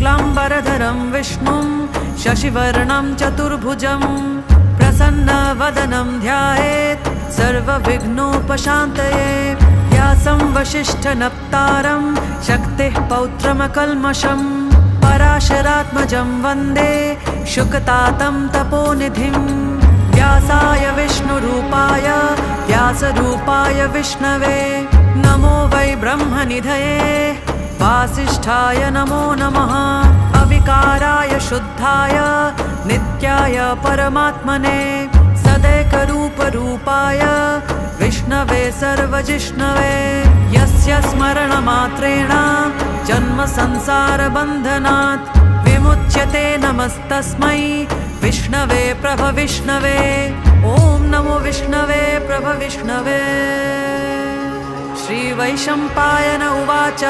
शुक्लाम्बरधरं विष्णुं शशिवर्णं चतुर्भुजं प्रसन्नवदनं ध्यायेत् सर्वविघ्नोपशान्तये। व्यासं वसिष्ठनप्तारं शक्तिः पौत्रमकल्मषम् पराशरात्मजं वन्दे शुकतातं तपोनिधिं। व्यासाय विष्णुरूपाय व्यासरूपाय विष्णवे नमो वै ब्रह्मनिधये वासिष्ठाय नमो नमः। अविकाराय शुद्धाय नित्याय परमात्मने सदैकरूपरूपाय विष्णवे सर्वजिष्णवे। यस्य स्मरणमात्रेण जन्मसंसारबन्धनात् विमुच्यते नमस्तस्मै विष्णवे प्रभविष्णवे। ॐ नमो विष्णवे प्रभविष्णवे। श्रीवैशम्पायन उवाच